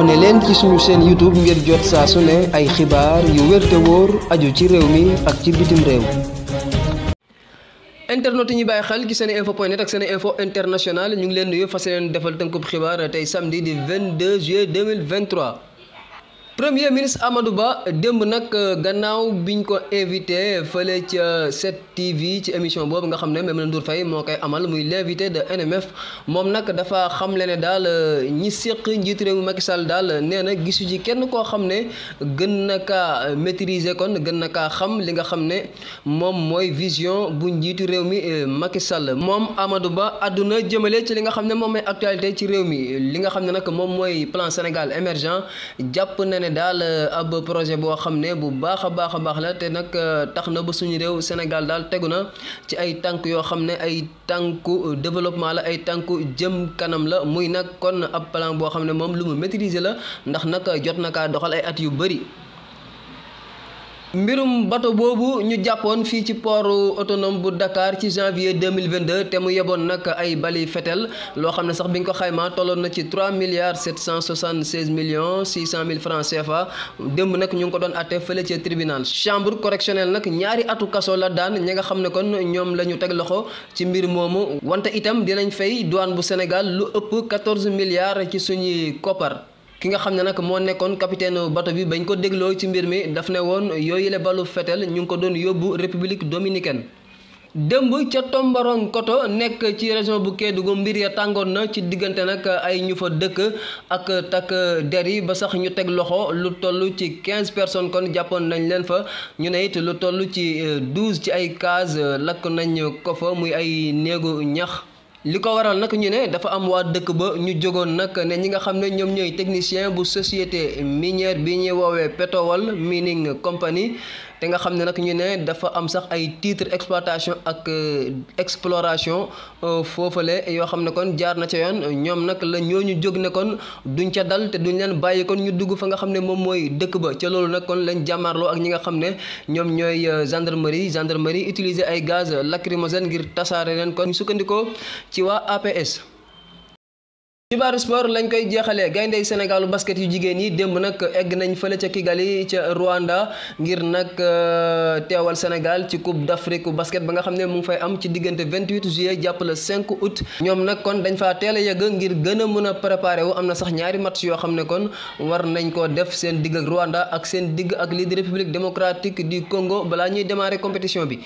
abonné leen ci suñu chaîne YouTube ngir jot saa su ne ay xibaar yu wér te wóor aju ci réew mi ak ci bitim réew. internet yi ñuy bàyyi xel ci seneinfo.net ak Seneinfo International ñu ngi leen nuyu fas leen defal tënkub xibaar tey samedi di 22 juillet 2023. Premier ministre Amadou Ba démb nag gannaaw biñ ko invité fële ca 7TV ci émission boobu nga xam ne Maimouna Ndour Faye moo koy amal muy l'invité de NMF moom nag dafa xamle ne daal ñi séq njiitu réew mi Macky Sall daal nee na gisu ci kenn koo xam ne gën na kaa maîtriser kon gën na kaa xam li nga xam ne moom mooy vision bu njiitu réew mi Macky Sall moom Amadou Ba àdduna jëmale ci li nga xam ne moom mooy actualité ci réew mi li nga xam ne nag moom mooy plan Sénégal émergent jàpp na ne daal ab projet boo xam ne bu baax a baax la te nag tax na ba suñu réew Sénégal daal tegu na ci ay tànk yoo xam ne ay tànku développement la ay tànku jëm kanam la muy nag kon ab plan boo xam ne moom lu mu maîtriser la ndax nag jot na kaa doxal ay at yu bëri. mbirum bato boobu ñu jàppoon fii ci port autonome bu Dakar ci janvier 2022 te mu yeboon nag ay bali fetel loo xam ne sax bi nga ko xaymaa tolloon na ci 3,776,600,000 francs CFA démb nag ñu ngi ko doon àtte fële ci tribunal chambre correctionnelle nag ñaari atu kaso la daan ñi nga xam ne kon ñoom la ñu teg loxo ci mbir moomu wante itam dinañ fay douane bu Sénégal lu ëpp 14 milliards ci suñuy koppar. ki nga xam ne nag moo nekkoon capitaine bato bi bañ ko dégloo ci mbir mi daf ne woon yooyu le balu fetel ñu ngi ko doon yóbbu république dominicaine. démb ca Tombarong Koto nekk ci région bu Kédougou mbir ya tàngoon na ci diggante nag ay ñu fa dëkk ak takk der yi ba sax ñu teg loxo lu toll ci 15 personnes kon jàppoon nañ leen fa ñu ne it lu toll ci 12 ci ay case lakk nañ ko fa muy ay néegu ñax. li ko waral nag ñu ne dafa am waa dëkk ba ñu jógoon nag ne ñi nga xam ne ñoom ñooy technicien bu société minière bi ñuy woowee Petowal Mining Company te nga xam ne nag ñu ne dafa am sax ay titre exploitation ak exploration foofale yoo xam ne kon jaar na ca yoon ñoom nag la ñooñu jóg ne kon duñ ca dal te duñ leen bàyyi kon ñu dugg fa nga xam ne moom mooy dëkk ba ca loolu nag kon lañ jàmmaarloo ak ñi nga xam ne ñoom ñooy gendarmerie utiliser ay gaz lacrymogène ngir tasaare leen kon ñu sukkandikoo ci waa APS. xibaaru sport lañ koy jeexalee gayndey Sénégalu basket yu jigéen yi démb nag egg nañ fële ca Kigali ca Rwanda ngir nag teewal Sénégal ci coupe d'Afrique basket ba nga xam ne mu ngi fay am ci diggante 28 juillet jàpp le 5 août ñoom nag kon dañ faa teel a yegg ngir gën a mën a préparé wu am na sax ñaari match yoo xam ne kon war nañ koo def seen digg ak Rwanda ak seen digg ak lii di République démocratique du Congo balaa ñuy démarrer compétition bi.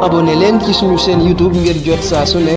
abonné leen ci suñu chaîne YouTube ngir jot saa su ne